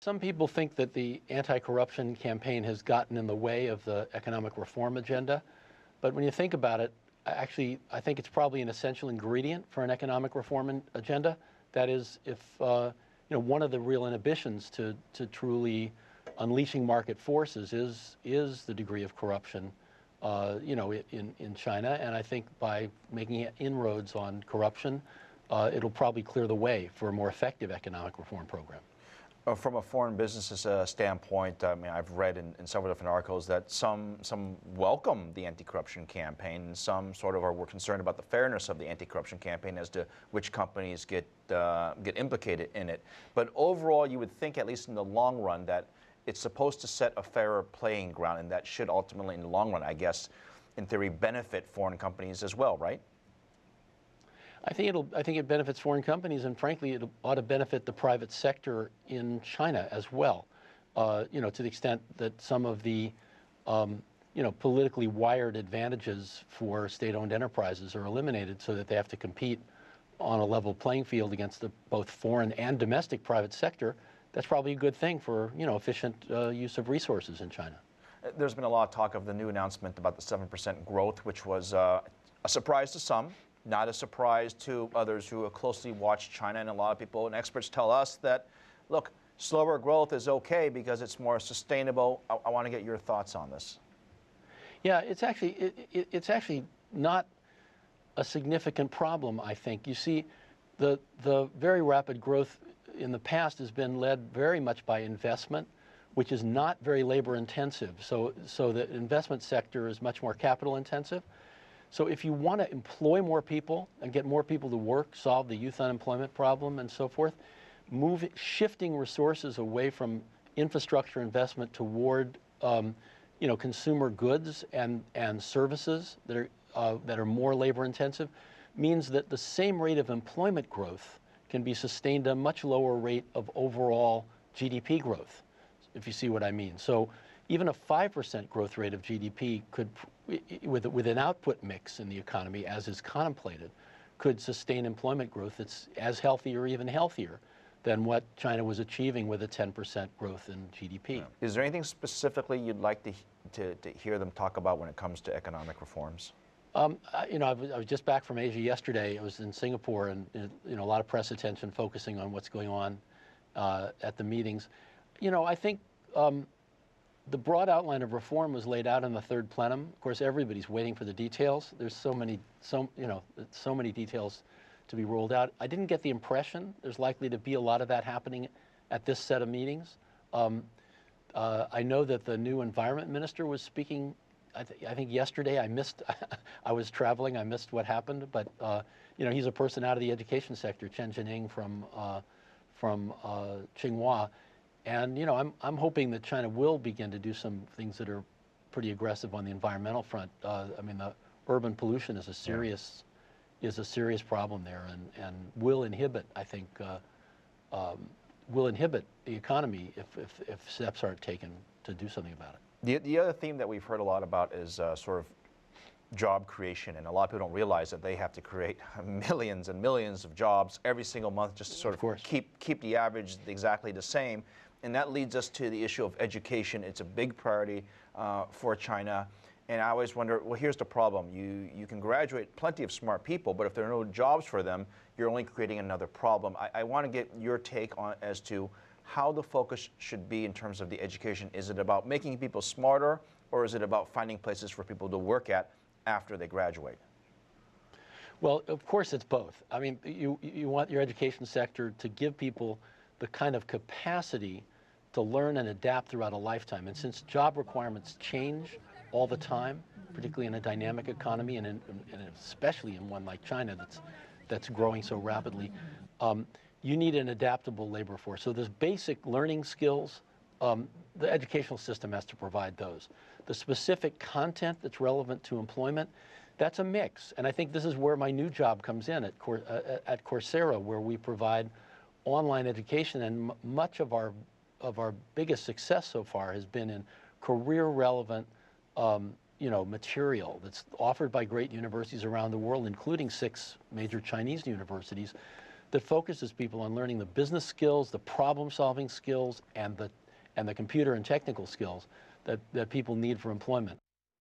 Some people think that the anti-corruption campaign has gotten in the way of the economic reform agenda. But when you think about it, actually, I think it's probably an essential ingredient for an economic reform agenda. That is, if one of the real inhibitions to truly unleashing market forces is the degree of corruption, in China. And I think by making inroads on corruption, it'll probably clear the way for a more effective economic reform program. From a foreign businesses standpoint, I mean, I've read in several different articles that some welcome the anti-corruption campaign, and some sort of were concerned about the fairness of the anti-corruption campaign as to which companies get implicated in it. But overall, you would think, at least in the long run, that it's supposed to set a fairer playing ground, and that should ultimately, in the long run, I guess, in theory, benefit foreign companies as well, right? I think it benefits foreign companies, and frankly, it ought to benefit the private sector in China as well. To the extent that some of the, politically wired advantages for state-owned enterprises are eliminated, so that they have to compete on a level playing field against both foreign and domestic private sector. That's probably a good thing for efficient use of resources in China. There's been a lot of talk of the new announcement about the 7% growth, which was a surprise to some. Not a surprise to others who have closely watched China, and a lot of people and experts tell us that, look, slower growth is okay because it's more sustainable. I want to get your thoughts on this. Yeah, it's actually not a significant problem, I think. You see, the very rapid growth in the past has been led very much by investment, which is not very labor intensive. So the investment sector is much more capital intensive. So if you want to employ more people and get more people to work, solve the youth unemployment problem and so forth, shifting resources away from infrastructure investment toward consumer goods and services that are more labor intensive means that the same rate of employment growth can be sustained at a much lower rate of overall GDP growth, if you see what I mean. So even a 5% growth rate of GDP could, with an output mix in the economy as is contemplated, could sustain employment growth that's as healthy or even healthier than what China was achieving with a 10% growth in GDP. Yeah. Is there anything specifically you'd like to hear them talk about when it comes to economic reforms? I was just back from Asia yesterday. I was in Singapore, and a lot of press attention focusing on what's going on at the meetings. I think the broad outline of reform was laid out in the third plenum. Of course, everybody's waiting for the details. There's so many details to be rolled out. I didn't get the impression there's likely to be a lot of that happening at this set of meetings. I know that the new environment minister was speaking. I think yesterday I missed. I was traveling. I missed what happened. But he's a person out of the education sector, Chen Jining from Tsinghua. And I'm hoping that China will begin to do some things that are pretty aggressive on the environmental front. I mean, the urban pollution is a serious problem there, and will inhibit, I think, will inhibit the economy if steps aren't taken to do something about it. The other theme that we've heard a lot about is sort of job creation, and a lot of people don't realize that they have to create millions and millions of jobs every single month just to sort of keep the average exactly the same. And that leads us to the issue of education. It's a big priority for China. And I always wonder, well, here's the problem. You can graduate plenty of smart people, but if there are no jobs for them, you're only creating another problem. I want to get your take on as to how the focus should be in terms of the education. Is it about making people smarter, or is it about finding places for people to work at after they graduate? Well, of course it's both. I mean, you want your education sector to give people the kind of capacity to learn and adapt throughout a lifetime. And since job requirements change all the time, particularly in a dynamic economy and especially in one like China that's growing so rapidly, you need an adaptable labor force. So there's basic learning skills. The educational system has to provide those. The specific content that's relevant to employment, that's a mix. And I think this is where my new job comes in at Coursera, where we provide online education, and much of our biggest success so far has been in career-relevant, material that's offered by great universities around the world, including 6 major Chinese universities, that focuses people on learning the business skills, the problem-solving skills, and the computer and technical skills that people need for employment.